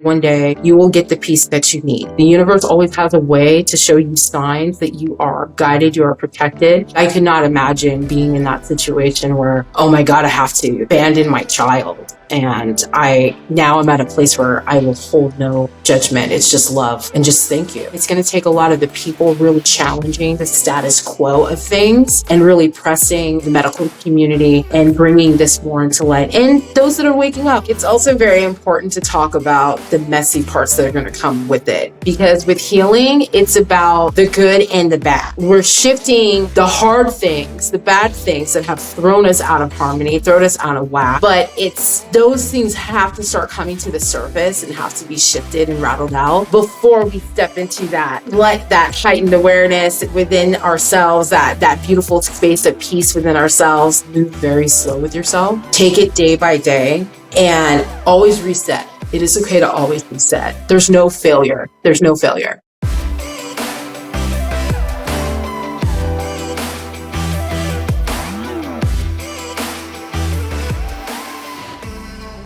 One day you will get the peace that you need. The universe always has a way to show you signs that you are guided, you are protected. I could not imagine being in that situation where, oh my God, I have to abandon my child. And I now am at a place where I will hold no judgment. It's just love and just thank you. It's going to take a lot of the people really challenging the status quo of things and really pressing the medical community and bringing this more into light. And those that are waking up, it's also very important to talk about the messy parts that are going to come with it. Because with healing, it's about the good and the bad. We're shifting the hard things, the bad things that have thrown us out of harmony, thrown us out of whack. But it's those things have to start coming to the surface and have to be shifted and rattled out before we step into that. Let that heightened awareness within ourselves, that beautiful space of peace within ourselves, move very slow with yourself. Take it day by day and always reset. It is okay to always reset. There's no failure. There's no failure.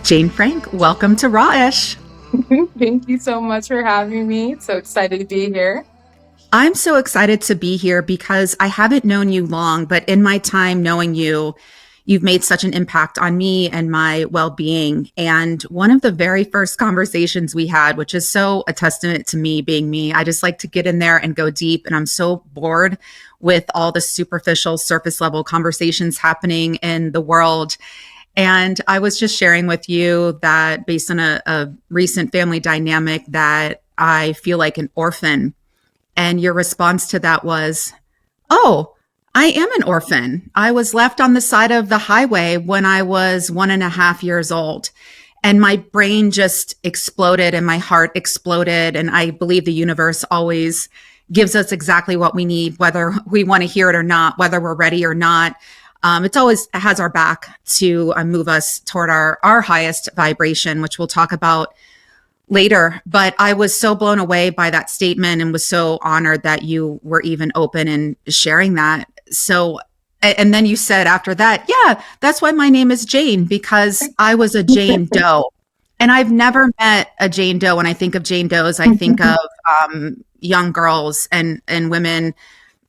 Jane Frank, welcome to Rawish. Thank you so much for having me. So excited to be here. I'm so excited to be here because I haven't known you long, but in my time knowing you, you've made such an impact on me and my well-being. And one of the very first conversations we had, which is so a testament to me being me, I just like to get in there and go deep. And I'm so bored with all the superficial surface level conversations happening in the world. And I was just sharing with you that based on a recent family dynamic that I feel like an orphan. And your response to that was, oh, I am an orphan. I was left on the side of the highway when I was 1.5 years old. And my brain just exploded and my heart exploded. And I believe the universe always gives us exactly what we need, whether we want to hear it or not, whether we're ready or not. It always has our back to move us toward our highest vibration, which we'll talk about later. But I was so blown away by that statement and was so honored that you were even open in sharing that. So, and then you said after that, yeah, that's why my name is Jane, because I was a Jane Doe. And I've never met a Jane Doe. When I think of Jane Does, I think of young girls and women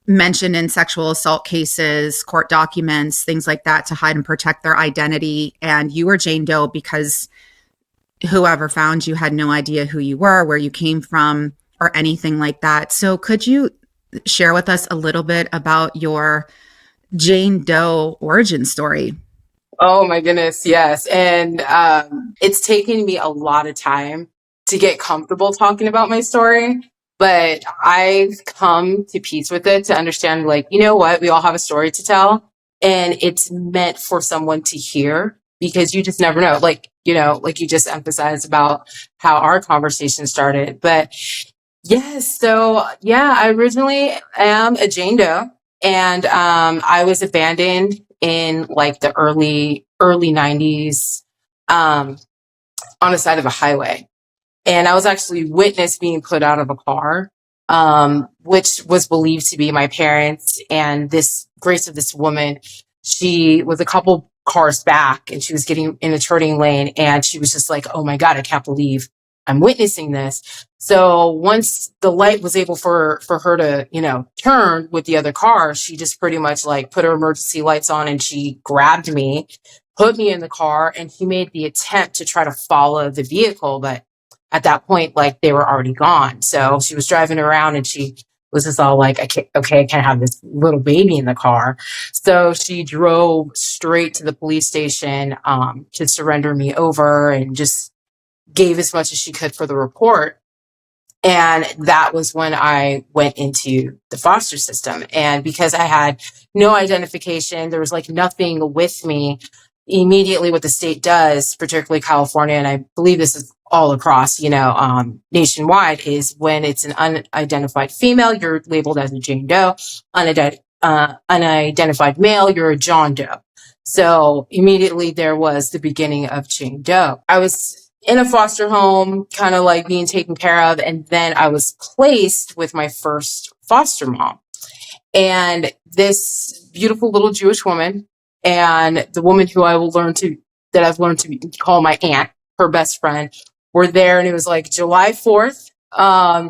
mentioned in sexual assault cases, court documents, things like that to hide and protect their identity. And you were Jane Doe because whoever found you had no idea who you were, where you came from, or anything like that. So could you share with us a little bit about your Jane Doe origin story? Oh my goodness, yes. And it's taken me a lot of time to get comfortable talking about my story. But I've come to peace with it to understand, like, you know what? We all have a story to tell and it's meant for someone to hear because you just never know. Like, you know, like you just emphasized about how our conversation started. But yes, so yeah, I originally am a Jane Doe and I was abandoned in like the early 90s on the side of a highway. And I was actually witnessed being put out of a car, which was believed to be my parents. And this grace of this woman, she was a couple cars back and she was getting in a turning lane. And she was just like, oh my God, I can't believe I'm witnessing this. So once the light was able for her to, you know, turn with the other car, she just pretty much like put her emergency lights on and she grabbed me, put me in the car, and she made the attempt to try to follow the vehicle. But at that point, like they were already gone. So she was driving around and she was just all like, I can't have this little baby in the car. So she drove straight to the police station to surrender me over and just gave as much as she could for the report. And that was when I went into the foster system. And because I had no identification, there was like nothing with me. Immediately what the state does, particularly California, and I believe this is all across, you know, nationwide, is when it's an unidentified female, you're labeled as a Jane Doe. Unidentified male, you're a John Doe. So immediately there was the beginning of Jane Doe. I was in a foster home, kind of like being taken care of. And then I was placed with my first foster mom. And this beautiful little Jewish woman, and the woman who I've learned to call my aunt, her best friend, were there, and it was like July 4th,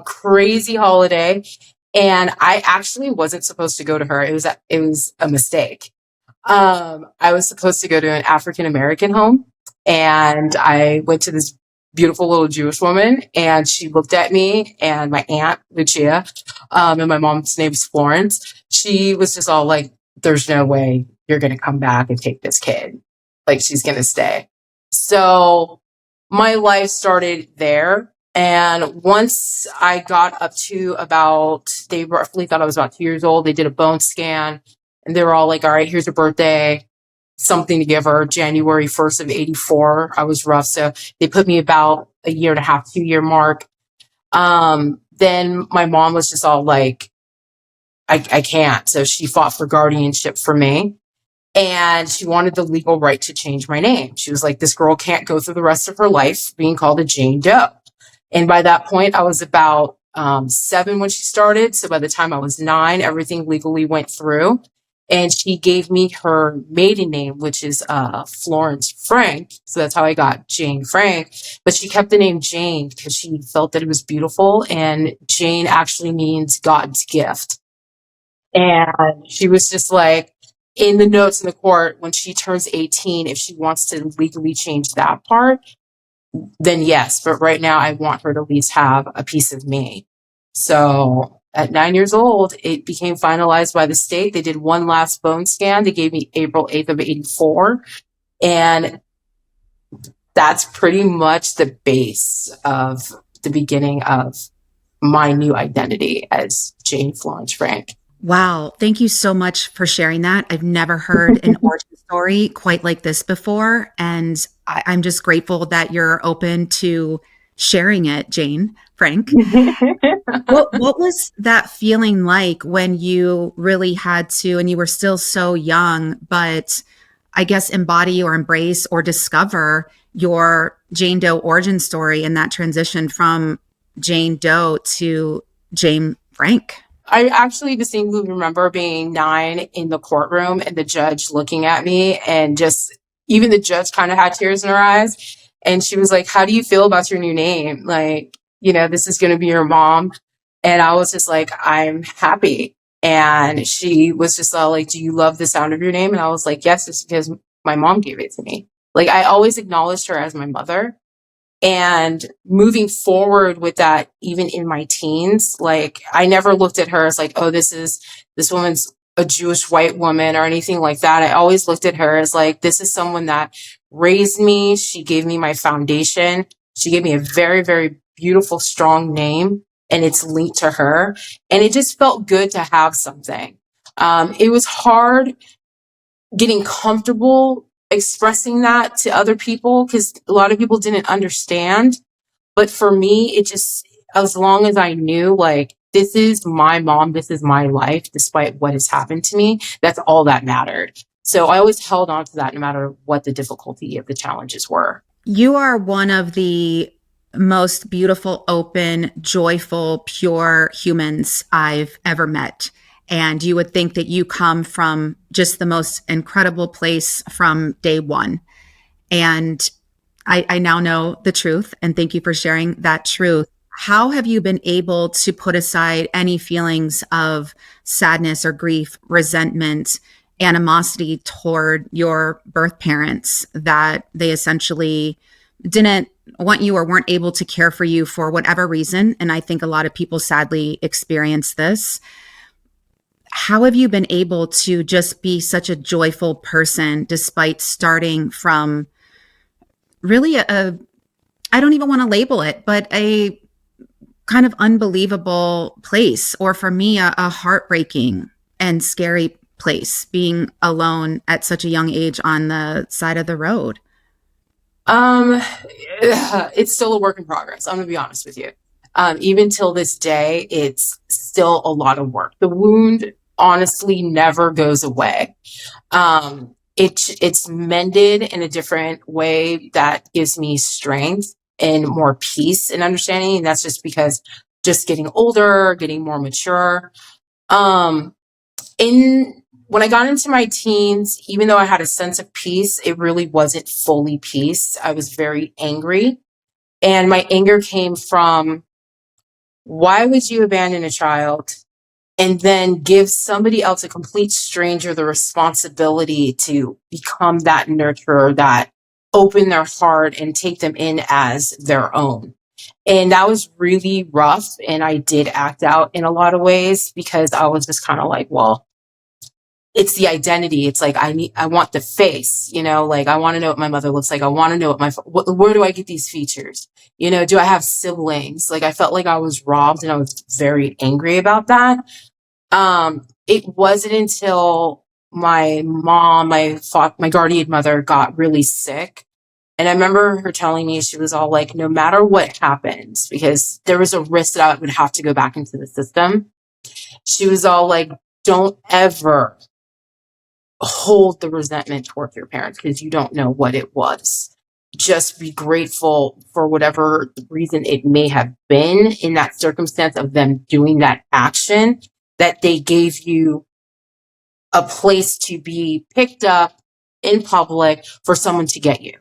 crazy holiday. And I actually wasn't supposed to go to her. It was a mistake. I was supposed to go to an African American home, and I went to this beautiful little Jewish woman, and she looked at me and my aunt Lucia, and my mom's name's Florence. She was just all like, "There's no way you're going to come back and take this kid. Like, she's going to stay." So my life started there. And once I got up to about, they roughly thought I was about 2 years old. They did a bone scan, and they were all like, "All right, here's your birthday, something to give her." January 1st of 84. I was rough. So they put me about a year and a half, 2 year mark. Then my mom was just all like, I can't. So she fought for guardianship for me. And she wanted the legal right to change my name. She was like, "This girl can't go through the rest of her life being called a Jane Doe." And by that point, I was about 7 when she started. So by the time I was 9, everything legally went through. And she gave me her maiden name, which is Florence Frank. So that's how I got Jane Frank. But she kept the name Jane because she felt that it was beautiful. And Jane actually means God's gift. And she was just like, in the notes in the court, when she turns 18, if she wants to legally change that part, then yes. But right now, I want her to at least have a piece of me. So at 9 years old, it became finalized by the state. They did one last bone scan. They gave me April 8th of 84. And that's pretty much the base of the beginning of my new identity as Jane Florence Frank. Wow. Thank you so much for sharing that. I've never heard an origin story quite like this before. And I'm just grateful that you're open to sharing it, Jane Frank. What was that feeling like when you really had to, and you were still so young, but I guess embody or embrace or discover your Jane Doe origin story and that transition from Jane Doe to Jane Frank? I actually distinctly remember being 9 in the courtroom and the judge looking at me, and just even the judge kind of had tears in her eyes. And she was like, "How do you feel about your new name? Like, this is going to be your mom." And I was just like, "I'm happy." And she was just all like, "Do you love the sound of your name?" And I was like, "Yes, it's because my mom gave it to me." Like, I always acknowledged her as my mother. And moving forward with that, even in my teens, like, I never looked at her as like, "Oh, this woman's a Jewish white woman," or anything like that. I always looked at her as like, this is someone that raised me. She gave me my foundation. She gave me a very, very beautiful, strong name, and it's linked to her. And it just felt good to have something. It was hard getting comfortable expressing that to other people because a lot of people didn't understand. But for me, it just, as long as I knew, like, this is my mom, this is my life, despite what has happened to me, that's all that mattered. So I always held on to that no matter what the difficulty of the challenges were. You are one of the most beautiful, open, joyful, pure humans I've ever met. And you would think that you come from just the most incredible place from day one. And I now know the truth. And thank you for sharing that truth. How have you been able to put aside any feelings of sadness or grief, resentment, animosity toward your birth parents that they essentially didn't want you or weren't able to care for you for whatever reason? And I think a lot of people sadly experience this. How have you been able to just be such a joyful person despite starting from really I don't even want to label it, but a kind of unbelievable place, or for me, a heartbreaking and scary place, being alone at such a young age on the side of the road? It's still a work in progress. I'm gonna be honest with you. Even till this day, it's still a lot of work. The wound honestly never goes away. It's mended in a different way that gives me strength and more peace and understanding. And that's just because just getting older, getting more mature. When I got into my teens, even though I had a sense of peace, it really wasn't fully peace. I was very angry. And my anger came from, why would you abandon a child and then give somebody else, a complete stranger, the responsibility to become that nurturer, that open their heart and take them in as their own? And that was really rough. And I did act out in a lot of ways because I was just kind of like, well, it's the identity. It's like, I want the face, like I want to know what my mother looks like. I want to know where do I get these features? Do I have siblings? Like I felt like I was robbed and I was very angry about that. It wasn't until my mom, my guardian mother got really sick. And I remember her telling me, she was all like, no matter what happens, because there was a risk that I would have to go back into the system. She was all like, don't ever hold the resentment towards your parents because you don't know what it was. Just be grateful for whatever reason it may have been in that circumstance of them doing that action, that they gave you a place to be picked up in public for someone to get you.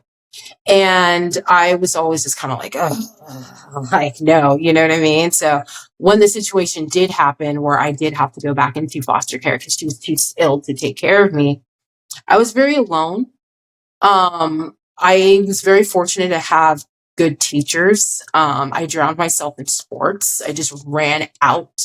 And I was always just kind of like, oh, like, no, you know what I mean? So when the situation did happen where I did have to go back into foster care because she was too ill to take care of me, I was very alone. I was very fortunate to have good teachers. I drowned myself in sports. I just ran out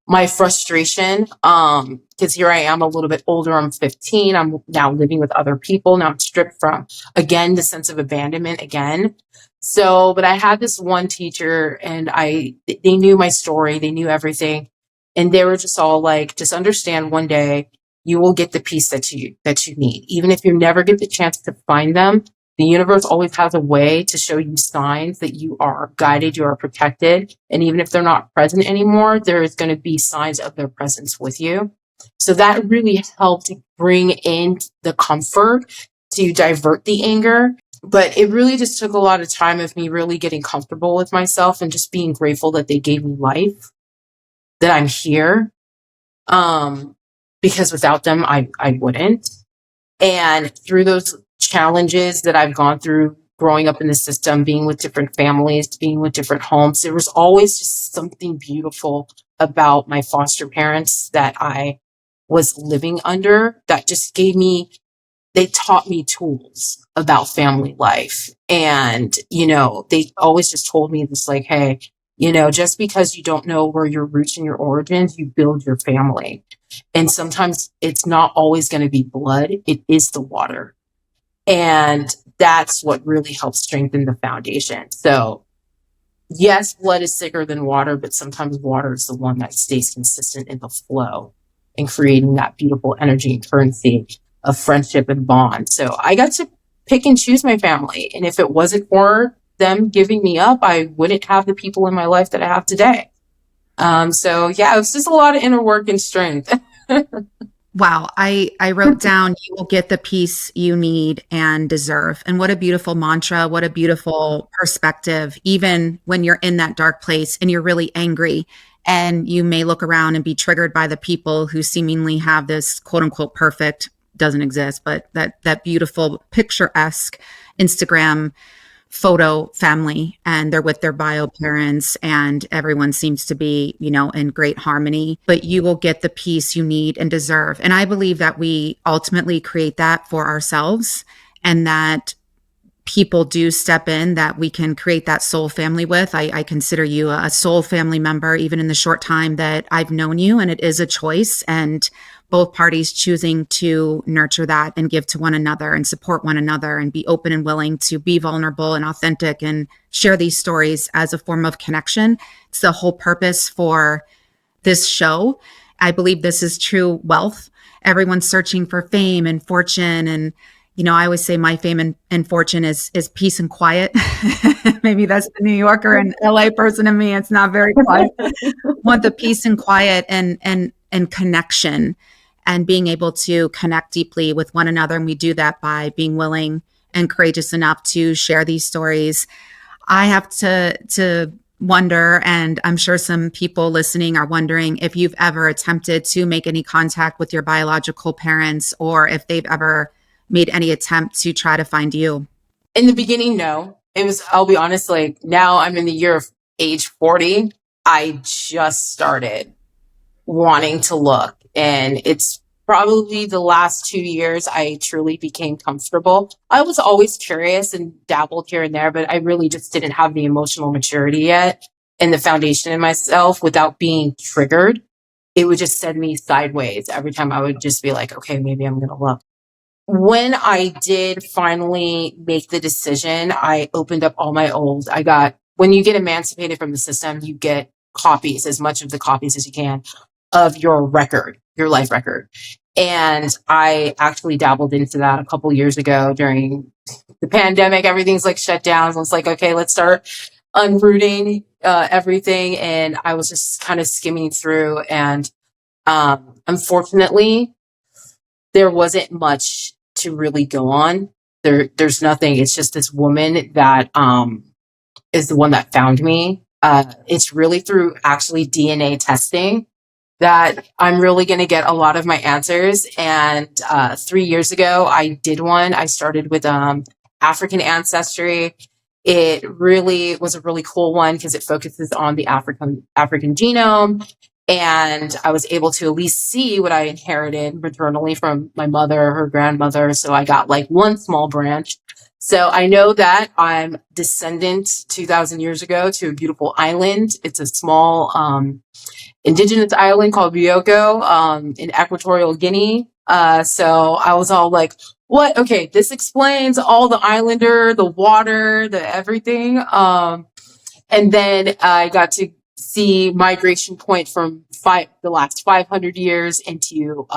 my frustration. Because here I am a little bit older. I'm 15. I'm now living with other people. Now I'm stripped from, again, the sense of abandonment again. So, but I had this one teacher and they knew my story. They knew everything. And they were just all like, just understand one day you will get the peace that you need. Even if you never get the chance to find them, the universe always has a way to show you signs that you are guided, you are protected. And even if they're not present anymore, there is going to be signs of their presence with you. So that really helped bring in the comfort to divert the anger. But it really just took a lot of time of me really getting comfortable with myself and just being grateful that they gave me life, that I'm here. Because without them, I wouldn't. And through those challenges that I've gone through growing up in the system, being with different families, being with different homes, there was always just something beautiful about my foster parents that I was living under that just they taught me tools about family life. And, they always just told me this like, hey, just because you don't know where your roots and your origins, you build your family. And sometimes it's not always going to be blood. It is the water. And that's what really helps strengthen the foundation. So yes, blood is thicker than water, but sometimes water is the one that stays consistent in the flow and creating that beautiful energy and currency of friendship and bond. So I got to pick and choose my family. And if it wasn't for them giving me up, I wouldn't have the people in my life that I have today. So yeah, it was just a lot of inner work and strength. Wow. I wrote down, you will get the peace you need and deserve. And what a beautiful mantra. What a beautiful perspective, even when you're in that dark place and you're really angry and you may look around and be triggered by the people who seemingly have this quote unquote perfect, doesn't exist, but that beautiful picturesque Instagram photo family, and they're with their bio parents and everyone seems to be, in great harmony, but you will get the peace you need and deserve. And I believe that we ultimately create that for ourselves, and that people do step in that we can create that soul family with. I consider you a soul family member, even in the short time that I've known you, and it is a choice, and both parties choosing to nurture that and give to one another and support one another and be open and willing to be vulnerable and authentic and share these stories as a form of connection. It's the whole purpose for this show. I believe this is true wealth. Everyone's searching for fame and fortune. And, I always say my fame and fortune is peace and quiet. Maybe that's the New Yorker and LA person in me. It's not very quiet. Want the peace and quiet and connection, and being able to connect deeply with one another. And we do that by being willing and courageous enough to share these stories. I have to wonder, and I'm sure some people listening are wondering, if you've ever attempted to make any contact with your biological parents, or if they've ever made any attempt to try to find you. In the beginning, no. I'll be honest, like now I'm in the year of age 40. I just started wanting to look, and it's probably the last 2 years I truly became comfortable. I was always curious and dabbled here and there, but I really just didn't have the emotional maturity yet and the foundation in myself without being triggered. It would just send me sideways every time. I would just be like, okay, maybe I'm going to look. When I did finally make the decision, I opened up all my when you get emancipated from the system, you get copies, as much of the copies as you can, of your record, your life record. And I actually dabbled into that a couple years ago during the pandemic. Everything's like shut down. So I was like, okay, let's start unrooting everything. And I was just kind of skimming through. And unfortunately, there wasn't much to really go on. There's nothing. It's just this woman that is the one that found me. It's really through actually DNA testing that I'm really going to get a lot of my answers. And 3 years ago, I did one. I started with African ancestry. It really was a really cool one because it focuses on the African genome. And I was able to at least see what I inherited maternally from my mother, her grandmother. So I got like one small branch. So I know that I'm descendant 2,000 years ago to a beautiful island. It's a small indigenous island called Bioko in Equatorial Guinea. So I was all like, what? Okay, this explains all the islander, the water, the everything. And then I got to see migration point from the last 500 years into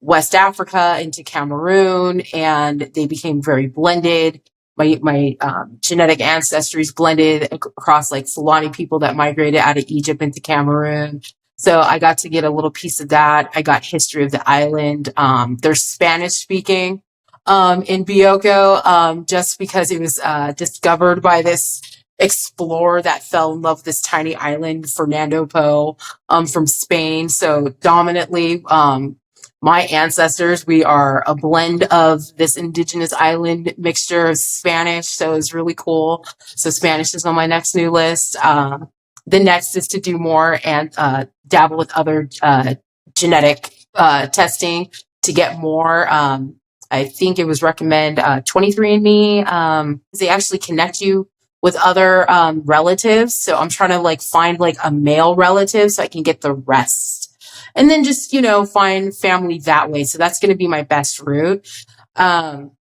West Africa, into Cameroon, and they became very blended. My genetic ancestries blended across like Fulani people that migrated out of Egypt into Cameroon. So I got to get a little piece of that. I got history of the island. There's Spanish speaking in Bioko, just because it was discovered by this explorer that fell in love with this tiny island, Fernando Po, from Spain. So dominantly, my ancestors, we are a blend of this indigenous island mixture of Spanish. So it's really cool. So Spanish is on my next new list. The next is to do more and dabble with other genetic testing to get more. I think it was recommend 23andMe. They actually connect you with other relatives. So I'm trying to like find like a male relative so I can get the rest. And then just, find family that way. So that's going to be my best route. But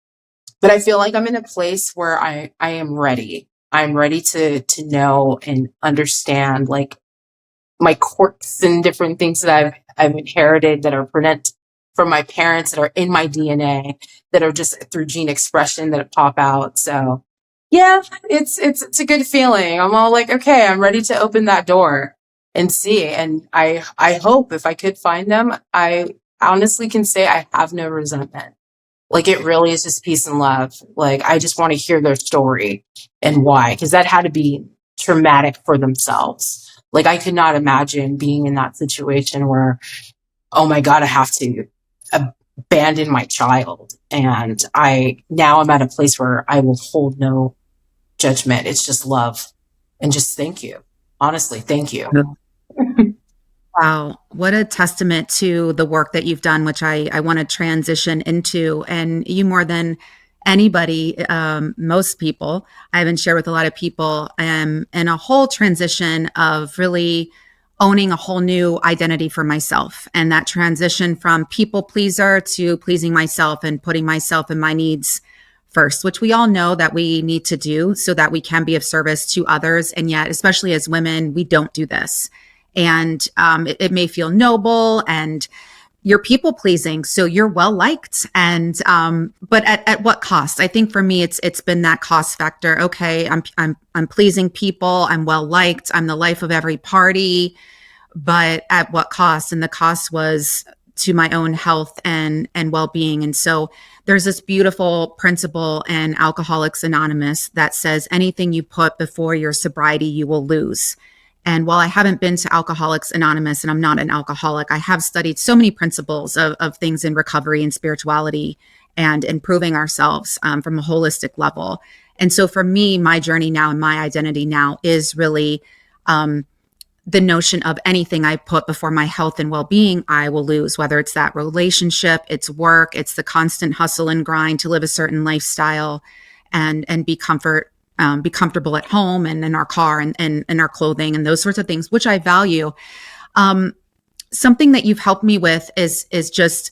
I feel like I'm in a place where I am ready. I'm ready to know and understand like my quirks and different things that I've inherited that are present from my parents, that are in my DNA, that are just through gene expression that pop out. So yeah, it's a good feeling. I'm all like, okay, I'm ready to open that door and see. And I hope if I could find them, I honestly can say I have no resentment. Like it really is just peace and love. Like I just want to hear their story and why, because that had to be traumatic for themselves. Like I could not imagine being in that situation where, oh my God, I have to abandon my child. And now I'm at a place where I will hold no judgment. It's just love and just thank you. Honestly, thank you. Wow. What a testament to the work that you've done, which I want to transition into. And you more than anybody, most people, I haven't shared with a lot of people, in a whole transition of really owning a whole new identity for myself. And that transition from people pleaser to pleasing myself and putting myself and my needs first, which we all know that we need to do so that we can be of service to others. And yet, especially as women, we don't do this. And it may feel noble and you're people pleasing, so you're well liked. And but at what cost? I think for me, it's been that cost factor. Okay, I'm pleasing people. I'm well liked. I'm the life of every party, but at what cost? And the cost was to my own health and well-being. And so there's this beautiful principle in Alcoholics Anonymous that says anything you put before your sobriety, you will lose. And while I haven't been to Alcoholics Anonymous and I'm not an alcoholic, I have studied so many principles of things in recovery and spirituality and improving ourselves from a holistic level. And so for me, my journey now and my identity now is really the notion of anything I put before my health and well-being, I will lose, whether it's that relationship, it's work, it's the constant hustle and grind to live a certain lifestyle and be comfortable at home and in our car and our clothing and those sorts of things, which I value. Something that you've helped me with is just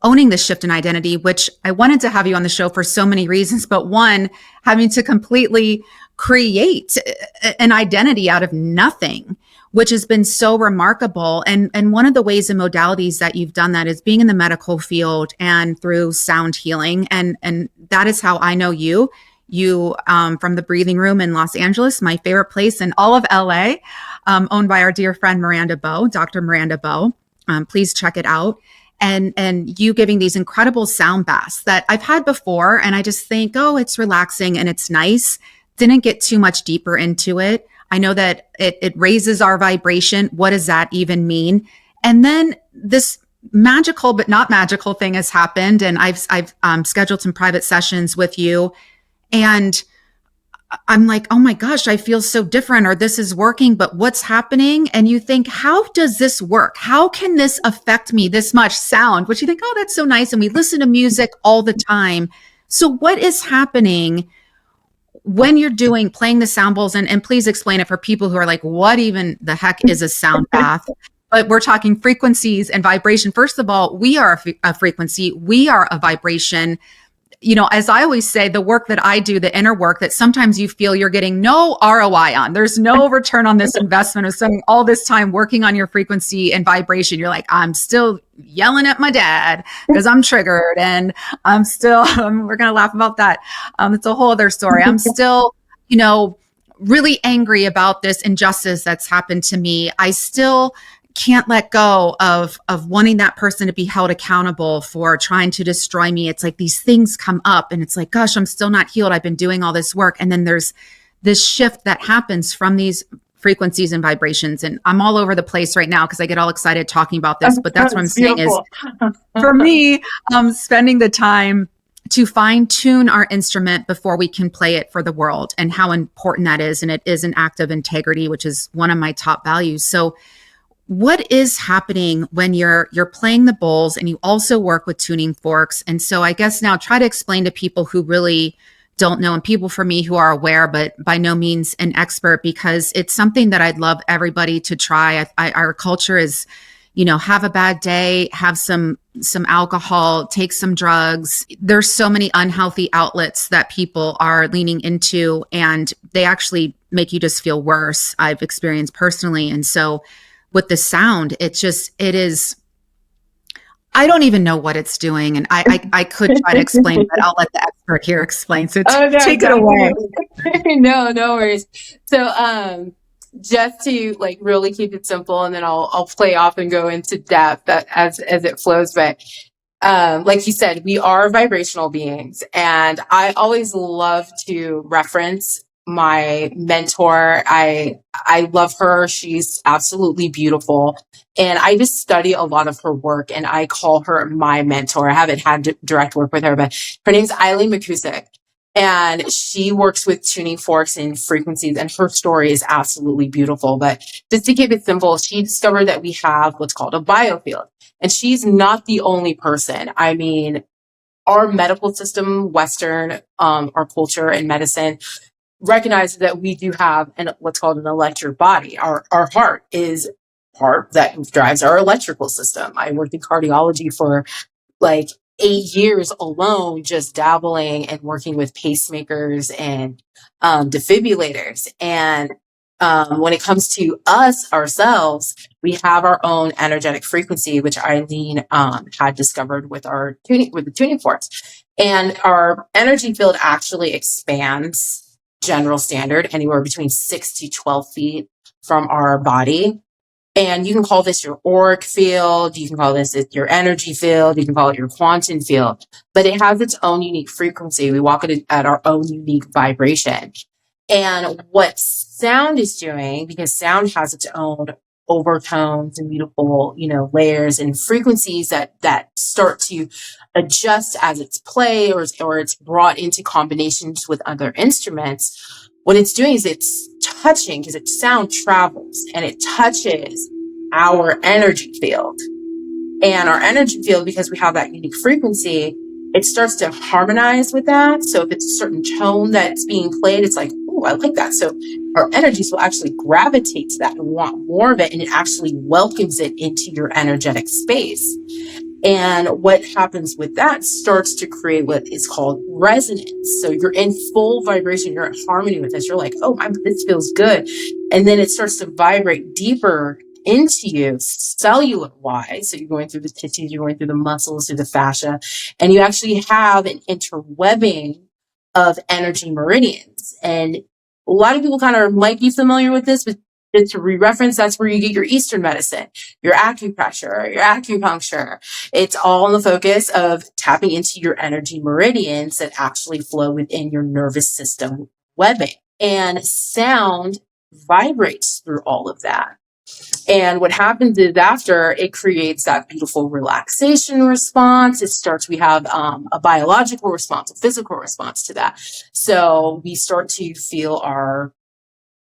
owning the shift in identity, which I wanted to have you on the show for so many reasons, but one, having to completely create an identity out of nothing, which has been so remarkable. And one of the ways and modalities that you've done that is being in the medical field and through sound healing. And that is how I know you. From the Breathing Room in Los Angeles, my favorite place in all of LA, owned by our dear friend Miranda Bowe, Dr. Miranda Bowe. Please check it out. And you giving these incredible sound baths that I've had before. And I just think, oh, it's relaxing and it's nice. Didn't get too much deeper into it. I know that it raises our vibration. What does that even mean? And then this magical but not magical thing has happened. And I've scheduled some private sessions with you. And I'm like, oh my gosh, I feel so different, or this is working, but what's happening? And you think, how does this work? How can this affect me this much? Sound, which you think, oh, that's so nice. And we listen to music all the time. So what is happening when you're playing the sound bowls? And please explain it for people who are like, what even the heck is a sound bath? But we're talking frequencies and vibration. First of all, we are a frequency. We are a vibration. You know, as I always say, the work that I do, the inner work that sometimes you feel you're getting no ROI on, there's no return on this investment of spending all this time working on your frequency and vibration. You're like, I'm still yelling at my dad because I'm triggered, and I'm still, we're going to laugh about that. It's a whole other story. I'm still, really angry about this injustice that's happened to me. I still can't let go of wanting that person to be held accountable for trying to destroy me. It's like these things come up and it's like, gosh, I'm still not healed. I've been doing all this work. And then there's this shift that happens from these frequencies and vibrations. And I'm all over the place right now because I get all excited talking about this, but that's what I'm saying is for me, spending the time to fine tune our instrument before we can play it for the world and how important that is. And it is an act of integrity, which is one of my top values. So what is happening when you're playing the bowls and you also work with tuning forks? And so I guess now try to explain to people who really don't know, and people for me who are aware, but by no means an expert, because it's something that I'd love everybody to try. Our culture is, have a bad day, have some alcohol, take some drugs. There's so mmany unhealthy outlets that people are leaning into, and they actually make you just feel worse. I've experienced personally. And so with the sound, it is, I don't even know what it's doing. And I could try to explain, but I'll let the expert here explain. So take it away. No worries. So, just to really keep it simple, and then I'll play off and go into depth as it flows. But, like you said, we are vibrational beings, and I always love to reference my mentor. I love her. She's absolutely beautiful. And I just study a lot of her work, and I call her my mentor. I haven't had direct work with her, but her name's Eileen McCusick. And she works with tuning forks and frequencies, and her story is absolutely beautiful. But just to keep it simple, she discovered that we have what's called a biofield. And she's not the only person. I mean, our medical system, Western, our culture and medicine, recognize that we do have what's called an electric body. Our heart is part that drives our electrical system. I worked in cardiology for 8 years alone, just dabbling and working with pacemakers and defibrillators. And when it comes to us ourselves, we have our own energetic frequency, which Eileen had discovered with the tuning forks. And our energy field actually expands, general standard, anywhere between 6 to 12 feet from our body. And you can call this your auric field, you can call this your energy field, you can call it your quantum field, but it has its own unique frequency. We walk at our own unique vibration. And what sound is doing, because sound has its own overtones and beautiful, layers and frequencies that start to adjust as it's played or it's brought into combinations with other instruments. What it's doing is it's touching, because its sound travels and it touches our energy field. And our energy field, because we have that unique frequency, it starts to harmonize with that. So if it's a certain tone that's being played, it's like, oh, I like that. So our energies will actually gravitate to that and want more of it. And it actually welcomes it into your energetic space. And what happens with that starts to create what is called resonance. So you're in full vibration, you're in harmony with this. You're like, oh, this feels good. And then it starts to vibrate deeper into you cellular wise. So you're going through the tissues, you're going through the muscles, through the fascia, and you actually have an interwebbing of energy meridians. And a lot of people kind of might be familiar with this, but just to re-reference, that's where you get your Eastern medicine, your acupressure, your acupuncture. It's all in the focus of tapping into your energy meridians that actually flow within your nervous system webbing. And sound vibrates through all of that. And what happens is after it creates that beautiful relaxation response, we have a biological response, a physical response to that. So we start to feel our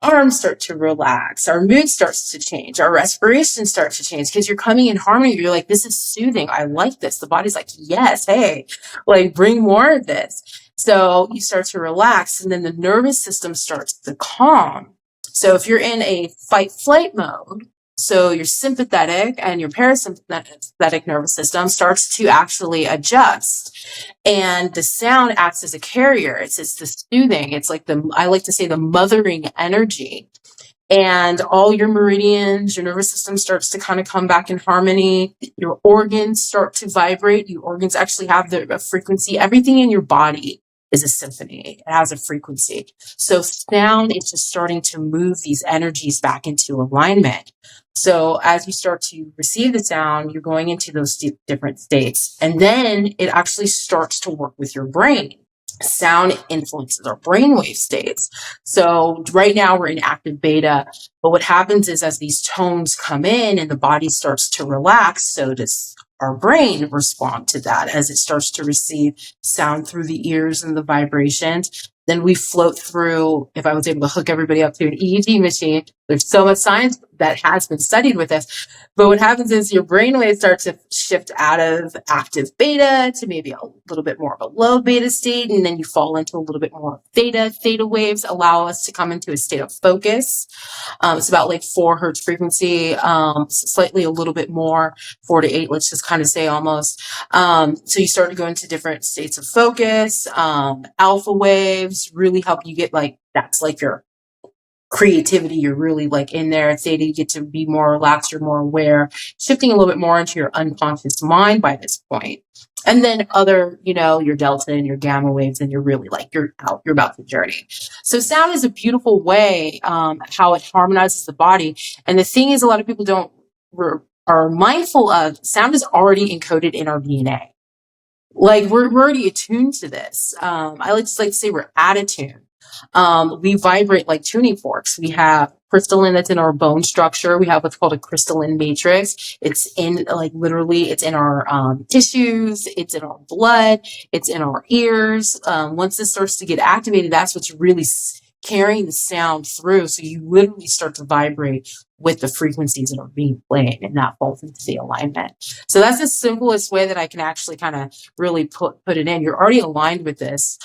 arms start to relax, our mood starts to change, our respiration starts to change, because you're coming in harmony. You're like, this is soothing. I like this. The body's like, yes, hey, like bring more of this. So you start to relax, and then the nervous system starts to calm. So if you're in a fight flight mode, so your sympathetic and your parasympathetic nervous system starts to actually adjust. And the sound acts as a carrier. It's the soothing. It's like I like to say the mothering energy. And all your meridians, your nervous system starts to kind of come back in harmony. Your organs start to vibrate. Your organs actually have a frequency. Everything in your body is a symphony. It has a frequency. So sound is just starting to move these energies back into alignment. So as you start to receive the sound, you're going into those different states. And then it actually starts to work with your brain. Sound influences our brainwave states. So right now we're in active beta, but what happens is as these tones come in and the body starts to relax, so does our brain respond to that as it starts to receive sound through the ears and the vibrations. Then we float through, if I was able to hook everybody up to an EEG machine, there's so much science that has been studied with this. But what happens is your brainwaves start to shift out of active beta to maybe a little bit more of a low beta state. And then you fall into a little bit more theta. Theta waves allow us to come into a state of focus. It's about like 4 hertz frequency, slightly a little bit more, 4 to 8, let's just kind of say almost. So you start to go into different states of focus. Alpha waves really help you get that's like your creativity. You're really like in there. Theta, you get to be more relaxed. You're more aware, shifting a little bit more into your unconscious mind by this point. And then other, your delta and your gamma waves, and you're really you're out, you're about to journey. So sound is a beautiful way, how it harmonizes the body. And the thing is, a lot of people are mindful of sound is already encoded in our DNA. Like we're already attuned to this. I like to say we're at attune. We vibrate like tuning forks. We have crystalline that's in our bone structure. We have what's called a crystalline matrix. It's in literally it's in our tissues. It's in our blood. It's in our ears. Once this starts to get activated, that's what's really carrying the sound through. So you literally start to vibrate with the frequencies that are being played, and that falls into the alignment. So that's the simplest way that I can actually kind of really put it in. You're already aligned with this.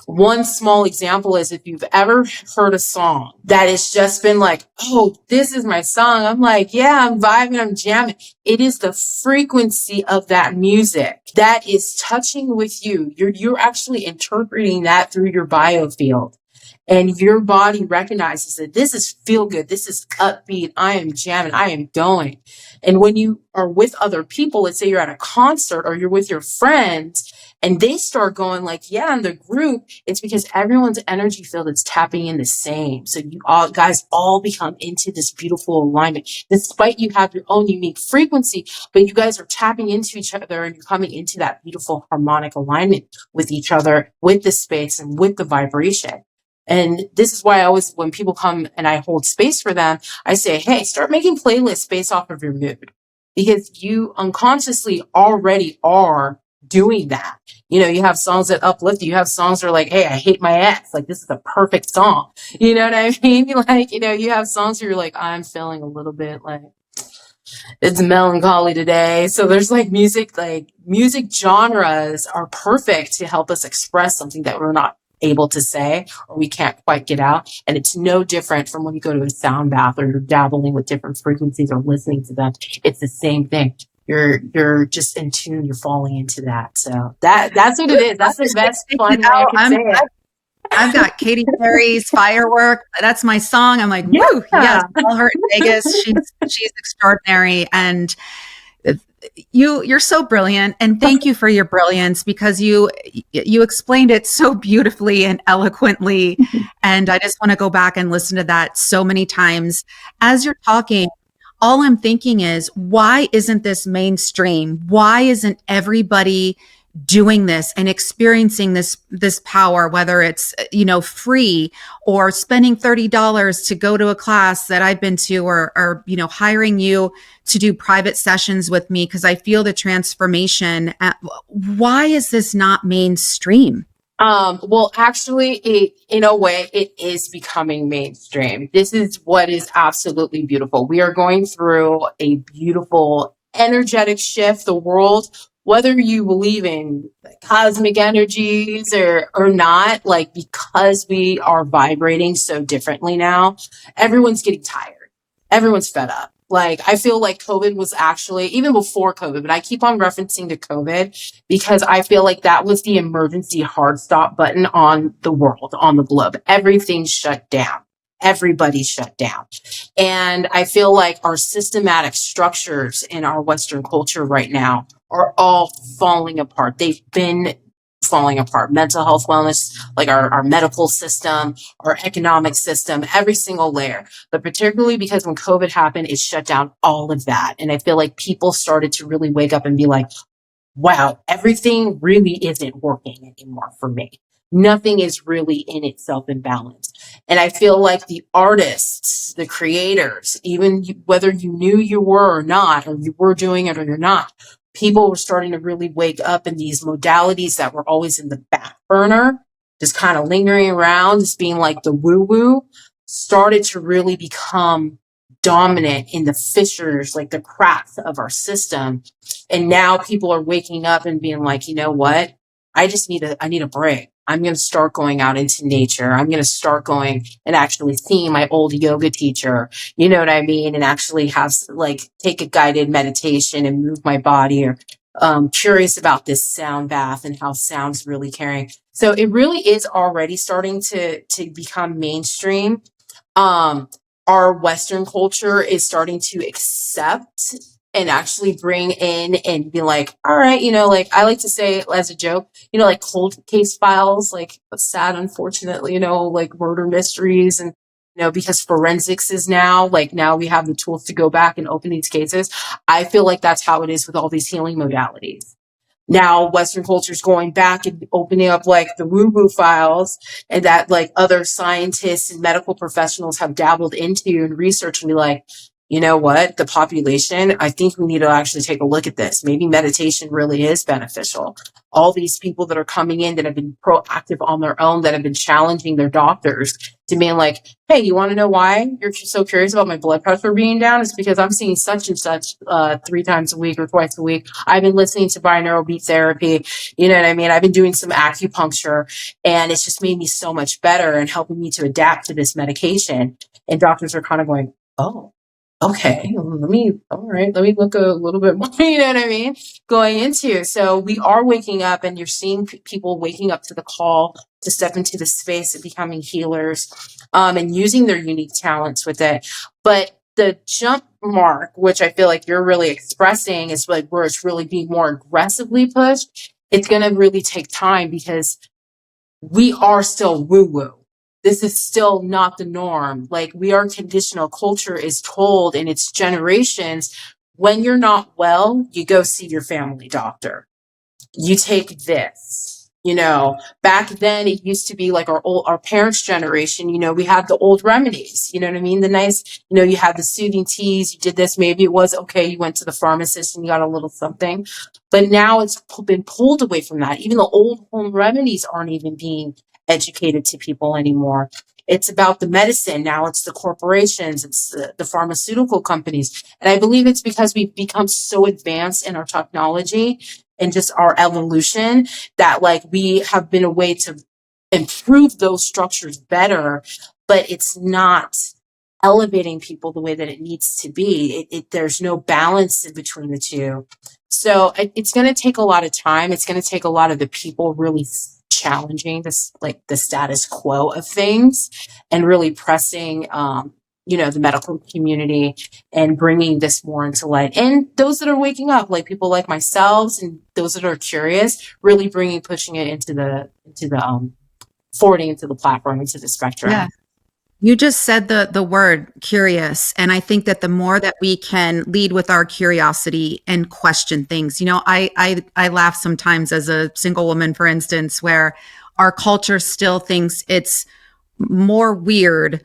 One small example is if you've ever heard a song that has just been like, oh, this is my song. I'm like, yeah, I'm vibing, I'm jamming. It is the frequency of that music that is touching with you. You're actually interpreting that through your biofield. And your body recognizes that this is feel good. This is upbeat. I am jamming. I am going. And when you are with other people, let's say you're at a concert or you're with your friends and they start going in the group, it's because everyone's energy field is tapping in the same. So you guys all become into this beautiful alignment, despite you have your own unique frequency, but you guys are tapping into each other and you're coming into that beautiful harmonic alignment with each other, with the space and with the vibration. And this is why I always, when people come and I hold space for them, I say, hey, start making playlists based off of your mood, because you unconsciously already are doing that. You know, you have songs that uplift you. You have songs that are like, hey, I hate my ex. Like, this is a perfect song. You know what I mean? Like, you know, you have songs where you're like, I'm feeling a little bit like, it's melancholy today. So there's like music genres are perfect to help us express something that we're not able to say or we can't quite get out. And it's no different from when you go to a sound bath or you're dabbling with different frequencies or listening to them. It's the same thing. You're just in tune, you're falling into that. So that's what it is. That's the best fun way I can say it. I've got Katy Perry's Firework. That's my song. I'm like, woo, yes, call her in Vegas. She's extraordinary. And you're so brilliant. And thank you for your brilliance, because you explained it so beautifully and eloquently. And I just want to go back and listen to that so many times. As you're talking, all I'm thinking is, why isn't this mainstream? Why isn't everybody doing this and experiencing this power, whether it's, you know, free or spending $30 to go to a class that I've been to, or you know, hiring you to do private sessions with me because I feel the transformation. Why is this not mainstream? Well, actually, in a way, it is becoming mainstream. This is what is absolutely beautiful. We are going through a beautiful energetic shift. The world, whether you believe in cosmic energies or not, like, because we are vibrating so differently now, everyone's getting tired. Everyone's fed up. Like, I feel like COVID was actually, even before COVID, but I keep on referencing to COVID because I feel like that was the emergency hard stop button on the world, on the globe. Everything shut down. Everybody shut down. And I feel like our systematic structures in our Western culture right now are all falling apart. They've been falling apart. Mental health, wellness, like our medical system, our economic system, every single layer. But particularly because when COVID happened, it shut down all of that. And I feel like people started to really wake up and be like, wow, everything really isn't working anymore for me. Nothing is really in itself in balance. And I feel like the artists, the creators, even whether you knew you were or not, or you were doing it or you're not, people were starting to really wake up, in these modalities that were always in the back burner, just kind of lingering around, just being like the woo-woo, started to really become dominant in the fissures, like the cracks of our system. And now people are waking up and being like, you know what? I need a break. I'm going to start going out into nature. I'm going to start going and actually seeing my old yoga teacher, you know what I mean? And actually have, like, take a guided meditation and move my body, or curious about this sound bath and how sound's really carrying. So it really is already starting to become mainstream. Our Western culture is starting to accept and actually bring in and be like, all right, you know, like, I like to say as a joke, you know, like cold case files, like sad, unfortunately, you know, like murder mysteries. And, you know, because forensics is now, like, now we have the tools to go back and open these cases. I feel like that's how it is with all these healing modalities. Now Western culture is going back and opening up like the woo-woo files, and that like other scientists and medical professionals have dabbled into and research and be like, you know what, the population, I think we need to actually take a look at this. Maybe meditation really is beneficial. All these people that are coming in that have been proactive on their own, that have been challenging their doctors to being like, hey, you want to know why you're so curious about my blood pressure being down? It's because I'm seeing such and such 3 times a week or twice a week. I've been listening to binaural beat therapy. You know what I mean? I've been doing some acupuncture, and it's just made me so much better and helping me to adapt to this medication. And doctors are kind of going, oh, okay, let me look a little bit more, you know what I mean? Going into. So we are waking up, and you're seeing people waking up to the call to step into the space of becoming healers, and using their unique talents with it. But the jump mark, which I feel like you're really expressing, is like where it's really being more aggressively pushed. It's going to really take time, because we are still woo-woo. This is still not the norm. Like, we are conditional. Culture is told in its generations, when you're not well, you go see your family doctor. You take this. Back then it used to be like our parents' generation, we had the old remedies, you know what I mean? The nice, you had the soothing teas, you did this, maybe it was okay, you went to the pharmacist and you got a little something. But now it's been pulled away from that. Even the old home remedies aren't even being educated to people anymore. It's about the medicine. Now it's the corporations, it's the pharmaceutical companies. And I believe it's because we've become so advanced in our technology and just our evolution that like we have been a way to improve those structures better, but it's not elevating people the way that it needs to be. There's no balance in between the two. So it's going to take a lot of time. It's going to take a lot of the people really challenging this, like the status quo of things, and really pressing, the medical community and bringing this more into light. And those that are waking up, like people like myself and those that are curious, really pushing it into the forwarding into the platform, into the spectrum. Yeah. You just said the word curious. And I think that the more that we can lead with our curiosity and question things, I laugh sometimes as a single woman, for instance, where our culture still thinks it's more weird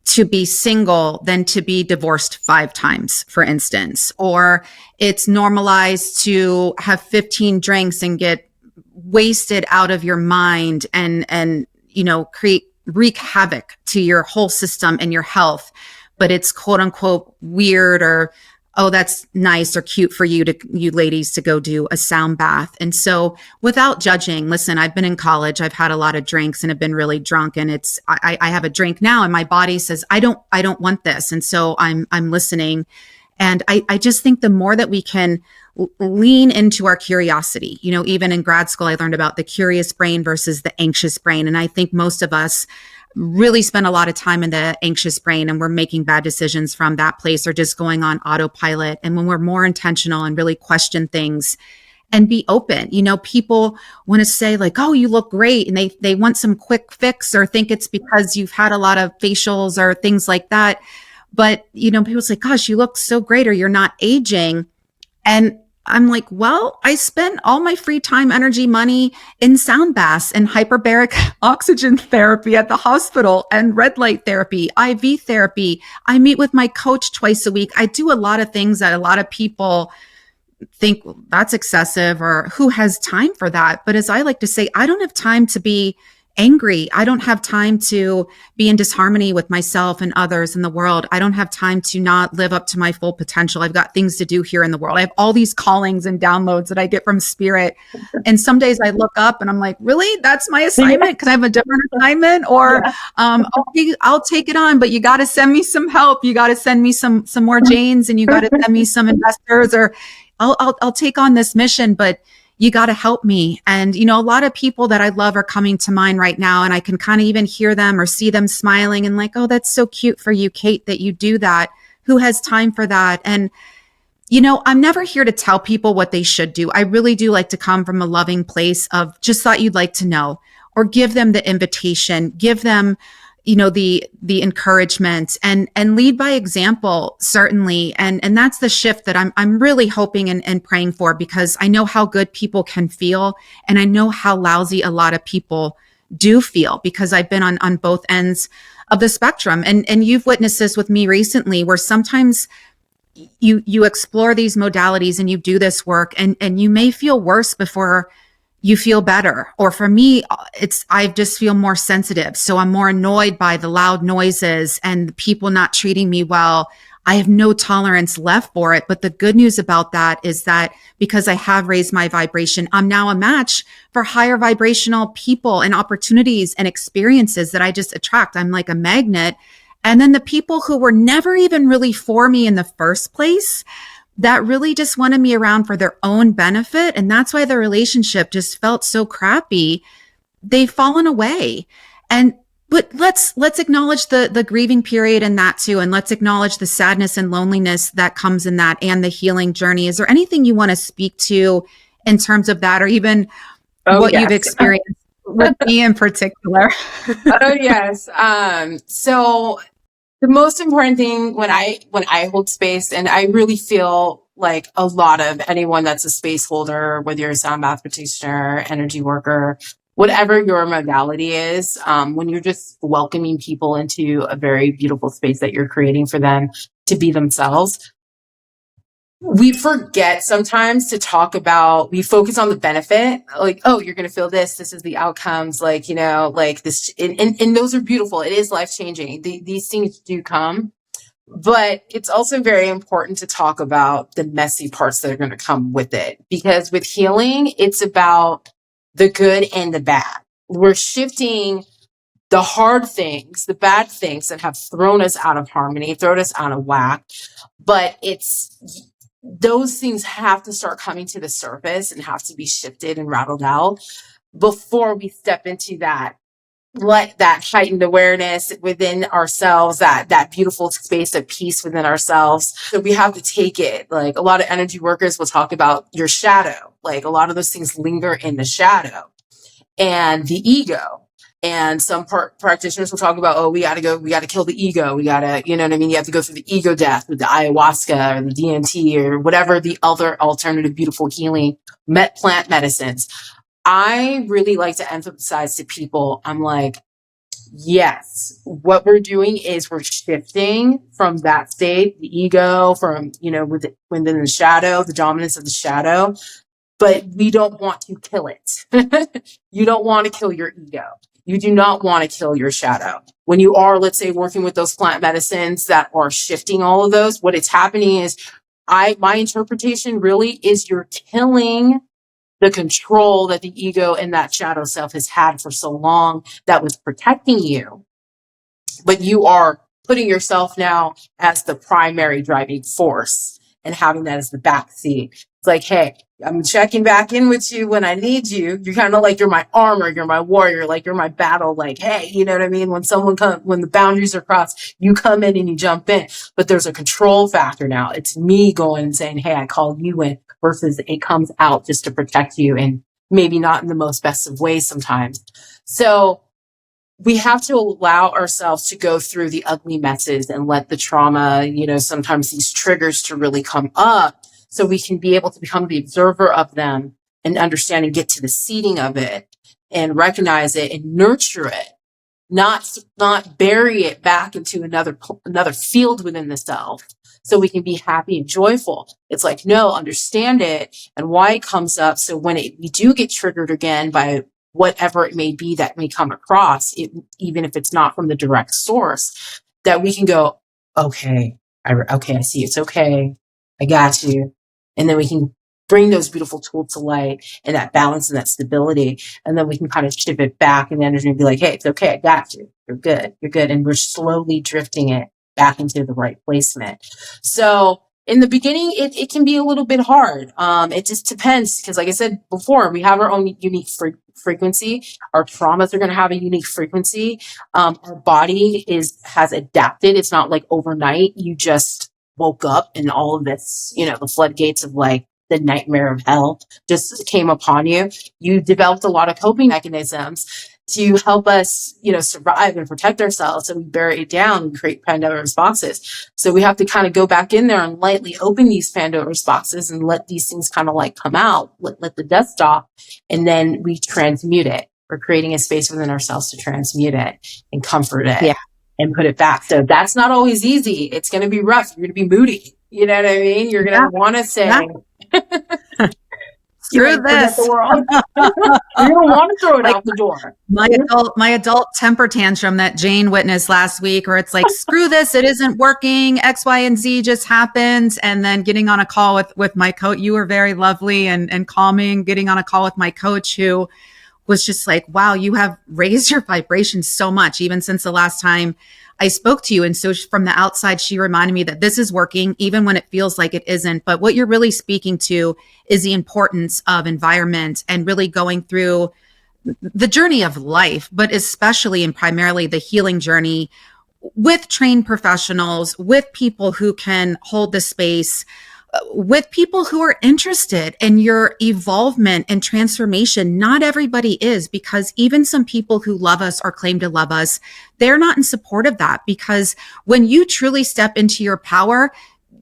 to be single than to be divorced 5 times, for instance, or it's normalized to have 15 drinks and get wasted out of your mind and wreak havoc to your whole system and your health. But it's quote unquote weird, or, oh, that's nice or cute for you ladies to go do a sound bath. And so without judging, listen, I've been in college, I've had a lot of drinks and have been really drunk, and I have a drink now and my body says, I don't want this. And so I'm listening. And I just think the more that we can lean into our curiosity, even in grad school, I learned about the curious brain versus the anxious brain. And I think most of us really spend a lot of time in the anxious brain, and we're making bad decisions from that place or just going on autopilot. And when we're more intentional and really question things and be open, people want to say like, oh, you look great. And they want some quick fix or think it's because you've had a lot of facials or things like that. But, people say, gosh, you look so great, or you're not aging. And I'm like, well, I spent all my free time, energy, money in sound baths and hyperbaric oxygen therapy at the hospital and red light therapy, IV therapy. I meet with my coach twice a week. I do a lot of things that a lot of people think that's excessive, or who has time for that? But as I like to say, I don't have time to be angry. I don't have time to be in disharmony with myself and others in the world. I don't have time to not live up to my full potential. I've got things to do here in the world. I have all these callings and downloads that I get from spirit. And some days I look up and I'm like, really? That's my assignment? Can I have a different assignment? Or okay, I'll take it on, but you got to send me some help. You got to send me some more Janes, and you got to send me some investors, or I'll take on this mission, but you got to help me. And, a lot of people that I love are coming to mind right now, and I can kind of even hear them or see them smiling and like, oh, that's so cute for you, Kate, that you do that. Who has time for that? And, I'm never here to tell people what they should do. I really do like to come from a loving place of just thought you'd like to know, or give them the invitation, give them the encouragement, and lead by example, certainly. And that's the shift that I'm really hoping and praying for, because I know how good people can feel. And I know how lousy a lot of people do feel, because I've been on both ends of the spectrum. And you've witnessed this with me recently, where sometimes you explore these modalities and you do this work, and you may feel worse before you feel better. Or for me, I just feel more sensitive. So I'm more annoyed by the loud noises and the people not treating me well. I have no tolerance left for it. But the good news about that is that because I have raised my vibration, I'm now a match for higher vibrational people and opportunities and experiences that I just attract. I'm like a magnet. And then the people who were never even really for me in the first place, that really just wanted me around for their own benefit, and that's why the relationship just felt so crappy, they've fallen away. But let's acknowledge the grieving period in that too, and let's acknowledge the sadness and loneliness that comes in that, and the healing journey. Is there anything you want to speak to in terms of that, or even what you've experienced with me in particular? Oh, yes. So the most important thing when I hold space, and I really feel like a lot of anyone that's a space holder, whether you're a sound bath practitioner, energy worker, whatever your modality is, when you're just welcoming people into a very beautiful space that you're creating for them to be themselves, we forget sometimes to talk about, we focus on the benefit, like, oh, you're going to feel this. This is the outcomes, like, you know, like this. And those are beautiful. It is life changing. These things do come. But it's also very important to talk about the messy parts that are going to come with it. Because with healing, it's about the good and the bad. We're shifting the hard things, the bad things that have thrown us out of harmony, thrown us out of whack. But those things have to start coming to the surface and have to be shifted and rattled out before we step into that heightened awareness within ourselves, that beautiful space of peace within ourselves. So we have to take it. Like, a lot of energy workers will talk about your shadow. Like, a lot of those things linger in the shadow and the ego. And some practitioners will talk about, oh, we got to kill the ego. We got to, you know what I mean? You have to go through the ego death with the ayahuasca or the DMT or whatever the other alternative beautiful healing plant medicines. I really like to emphasize to people, I'm like, yes, what we're doing is we're shifting from that state, the ego, from, you know, within the shadow, the dominance of the shadow, but we don't want to kill it. You don't want to kill your ego. You do not want to kill your shadow. When you are, let's say, working with those plant medicines that are shifting all of those, what is happening is, my interpretation really is you're killing the control that the ego and that shadow self has had for so long that was protecting you. But you are putting yourself now as the primary driving force and having that as the back seat. It's like, hey, I'm checking back in with you when I need you. You're kind of like, you're my armor, you're my warrior, like you're my battle. Like, hey, you know what I mean? When the boundaries are crossed, you come in and you jump in. But there's a control factor now. It's me going and saying, hey, I called you in, versus it comes out just to protect you, and maybe not in the most best of ways sometimes. So we have to allow ourselves to go through the ugly messes and let the trauma, you know, sometimes these triggers to really come up, so we can be able to become the observer of them and understand and get to the seeding of it and recognize it and nurture it, not bury it back into another field within the self, so we can be happy and joyful. It's like, no, understand it and why it comes up. So when we do get triggered again by whatever it may be that may come across, even if it's not from the direct source, that we can go, okay, I see, it's okay, I got you. And then we can bring those beautiful tools to light and that balance and that stability. And then we can kind of shift it back in the energy and be like, hey, it's okay, I got you. You're good. And we're slowly drifting it back into the right placement. So in the beginning, it can be a little bit hard. It just depends, because like I said before, we have our own unique frequency. Our traumas are going to have a unique frequency. Our body has adapted. It's not like overnight you just woke up and all of this, you know, the floodgates of like the nightmare of hell just came upon you. You developed a lot of coping mechanisms to help us, you know, survive and protect ourselves. So we bury it down and create Pandora's boxes. So we have to kind of go back in there and lightly open these Pandora's boxes and let these things kind of like come out, let the dust off, and then we transmute it. We're creating a space within ourselves to transmute it and comfort it and put it back. So that's not always easy. It's going to be rough. You're going to be moody. You know what I mean? You're going to want to say, screw this. The world. You don't want to throw it out the door. My adult temper tantrum that Jane witnessed last week, where it's like, screw this, it isn't working, X, Y, and Z just happened. And then getting on a call with my coach, you were very lovely and calming, getting on a call with my coach, who was just like, wow, you have raised your vibration so much, even since the last time I spoke to you. And so from the outside, she reminded me that this is working, even when it feels like it isn't. But what you're really speaking to is the importance of environment and really going through the journey of life, but especially and primarily the healing journey with trained professionals, with people who can hold the space, with people who are interested in your evolvement and transformation. Not everybody is, because even some people who love us or claim to love us, they're not in support of that. Because when you truly step into your power,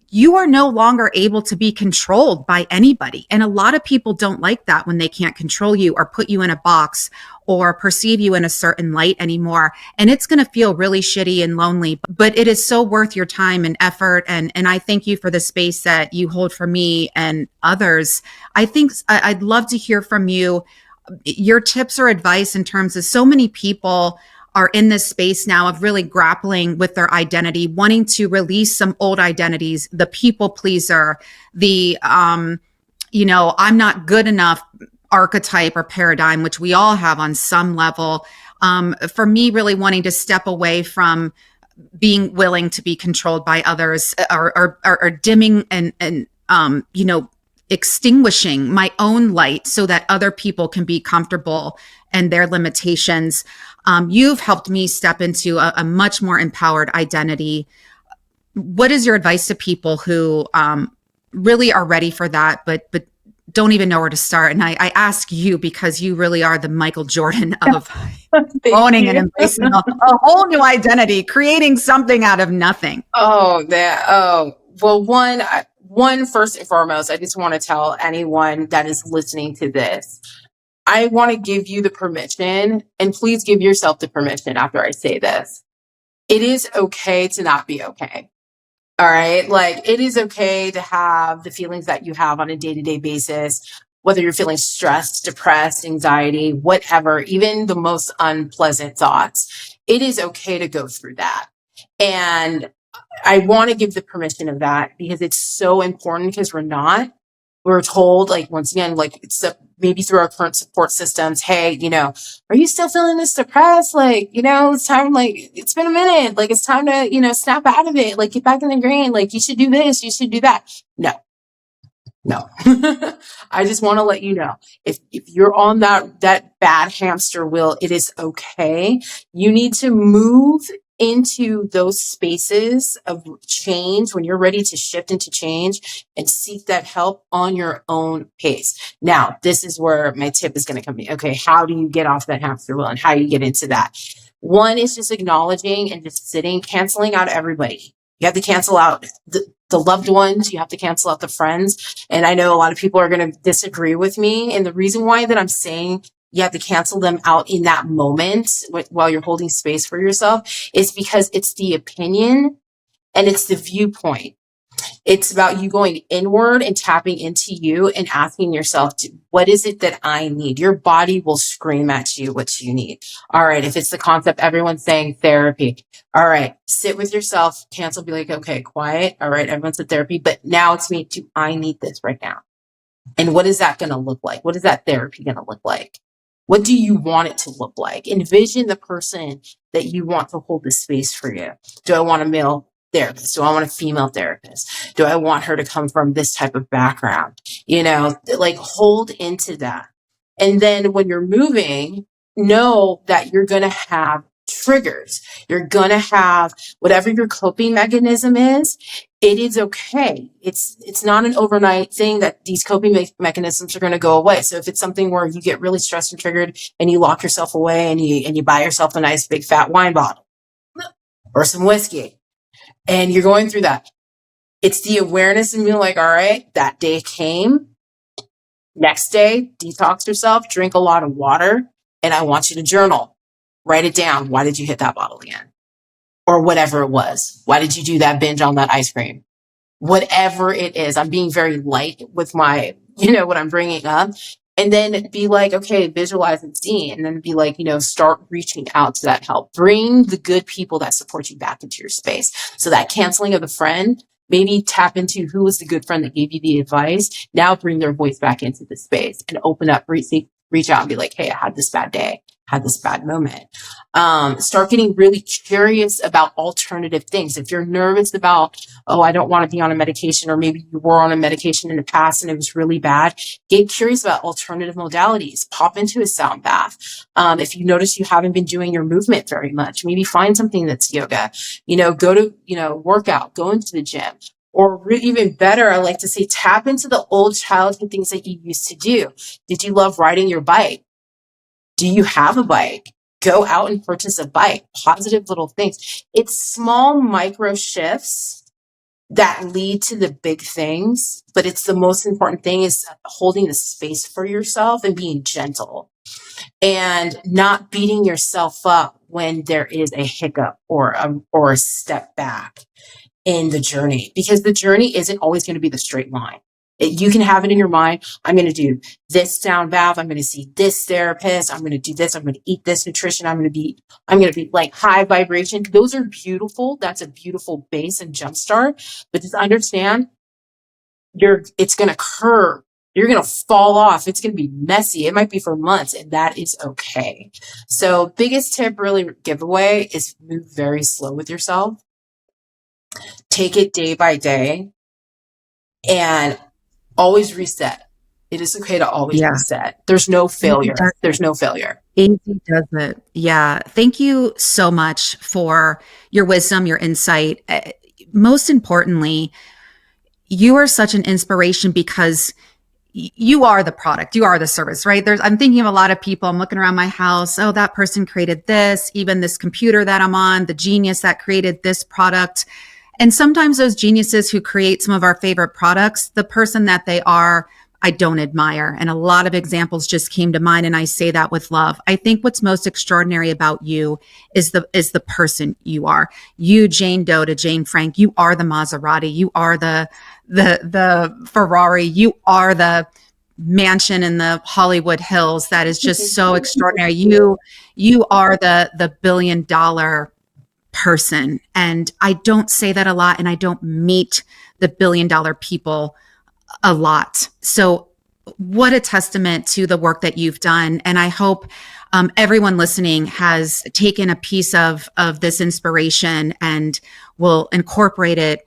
you are no longer able to be controlled by anybody. And a lot of people don't like that when they can't control you or put you in a box or perceive you in a certain light anymore. And it's going to feel really shitty and lonely, but it is so worth your time and effort. And I thank you for the space that you hold for me and others. I think I'd love to hear from you your tips or advice in terms of so many people are in this space now of really grappling with their identity, wanting to release some old identities, the people pleaser, the, I'm not good enough archetype or paradigm, which we all have on some level. For me, really wanting to step away from being willing to be controlled by others or dimming and extinguishing my own light so that other people can be comfortable and their limitations. You've helped me step into a much more empowered identity. What is your advice to people who really are ready for that, but don't even know where to start? And I ask you because you really are the Michael Jordan of owning and embracing a whole new identity, creating something out of nothing. Well, one, first and foremost, I just want to tell anyone that is listening to this, I want to give you the permission, and please give yourself the permission after I say this. It is okay to not be okay. All right. Like, it is okay to have the feelings that you have on a day-to-day basis, whether you're feeling stressed, depressed, anxiety, whatever, even the most unpleasant thoughts. It is okay to go through that. And I want to give the permission of that because it's so important, because we're told, like, once again, like, it's maybe through our current support systems, hey, are you still feeling this depressed? Like, it's time, like, it's been a minute, like, it's time to, snap out of it, like, get back in the green, like, you should do this, you should do that. No. I just want to let you know, if you're on that bad hamster wheel, it is okay. You need to move into those spaces of change when you're ready to shift into change and seek that help on your own pace. Now, this is where my tip is going to come in. Okay, how do you get off that hamster wheel and how do you get into that? One is just acknowledging and just sitting, canceling out everybody. You have to cancel out the loved ones. You have to cancel out the friends. And I know a lot of people are going to disagree with me. And the reason why that I'm saying you have to cancel them out in that moment while you're holding space for yourself is because it's the opinion and it's the viewpoint. It's about you going inward and tapping into you and asking yourself, what is it that I need? Your body will scream at you what you need. All right. If it's the concept, everyone's saying therapy. All right. Sit with yourself, cancel, be like, okay, quiet. All right. Everyone said therapy, but now it's me too. I need this right now. And what is that going to look like? What is that therapy going to look like? What do you want it to look like? Envision the person that you want to hold the space for you. Do I want a male therapist? Do I want a female therapist? Do I want her to come from this type of background? Like, hold into that. And then when you're moving, know that you're going to have triggers. You're going to have whatever your coping mechanism is. It is okay. It's not an overnight thing that these coping mechanisms are going to go away. So if it's something where you get really stressed and triggered and you lock yourself away and you buy yourself a nice big fat wine bottle or some whiskey and you're going through that, it's the awareness and being like, all right, that day came. Next day, detox yourself, drink a lot of water, and I want you to journal. Write it down. Why did you hit that bottle again? Or whatever it was. Why did you do that binge on that ice cream? Whatever it is. I'm being very light with my, what I'm bringing up. And then be like, okay, visualize and see. And then be like, start reaching out to that help. Bring the good people that support you back into your space. So that canceling of the friend, maybe tap into who was the good friend that gave you the advice. Now bring their voice back into the space and open up, reach out and be like, hey, I had this bad day, had this bad moment. Start getting really curious about alternative things. If you're nervous about, I don't want to be on a medication, or maybe you were on a medication in the past and it was really bad, get curious about alternative modalities. Pop into a sound bath. If you notice you haven't been doing your movement very much, maybe find something that's yoga, go to, workout, go into the gym. Or even better, I like to say, tap into the old childhood things that you used to do. Did you love riding your bike? Do you have a bike? Go out and purchase a bike. Positive little things. It's small micro shifts that lead to the big things. But it's the most important thing is holding the space for yourself and being gentle and not beating yourself up when there is a hiccup or a step back in the journey, because the journey isn't always going to be the straight line. You can have it in your mind. I'm going to do this sound bath. I'm going to see this therapist. I'm going to do this. I'm going to eat this nutrition. I'm going to be like high vibration. Those are beautiful. That's a beautiful base and jumpstart. But just understand it's going to curve. You're going to fall off. It's going to be messy. It might be for months, and that is okay. So biggest tip, really giveaway, is move very slow with yourself. Take it day by day and always reset. It is okay to always reset. There's no failure. There's no failure. Easy does it. Yeah. Thank you so much for your wisdom, your insight. Most importantly, you are such an inspiration because you are the product, you are the service, right? I'm thinking of a lot of people. I'm looking around my house. Oh, that person created this, even this computer that I'm on, the genius that created this product. And sometimes those geniuses who create some of our favorite products, the person that they are, I don't admire. And a lot of examples just came to mind. And I say that with love. I think what's most extraordinary about you is the person you are. You, Jane Doe to Jane Frank, you are the Maserati. You are the Ferrari. You are the mansion in the Hollywood Hills that is just so extraordinary. You are the $1 billion person. And I don't say that a lot, and I don't meet the $1 billion people a lot. So what a testament to the work that you've done. And I hope everyone listening has taken a piece of this inspiration and will incorporate it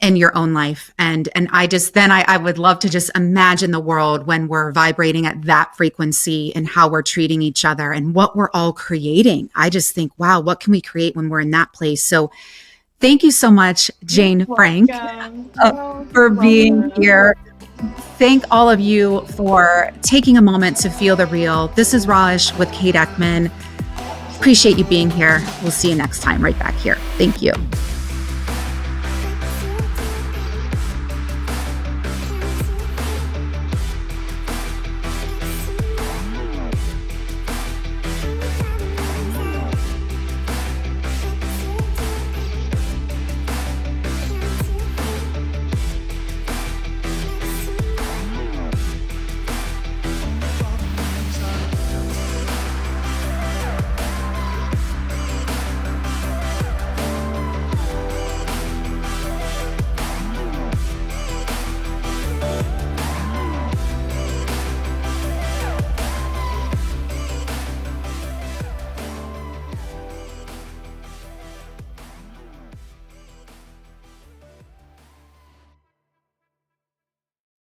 in your own life. And I would love to just imagine the world when we're vibrating at that frequency and how we're treating each other and what we're all creating. I just think, wow, what can we create when we're in that place? So thank you so much, Jane Frank, for being here. Thank all of you for taking a moment to feel the real. This is Raj with Kate Eckman. Appreciate you being here. We'll see you next time right back here. Thank you.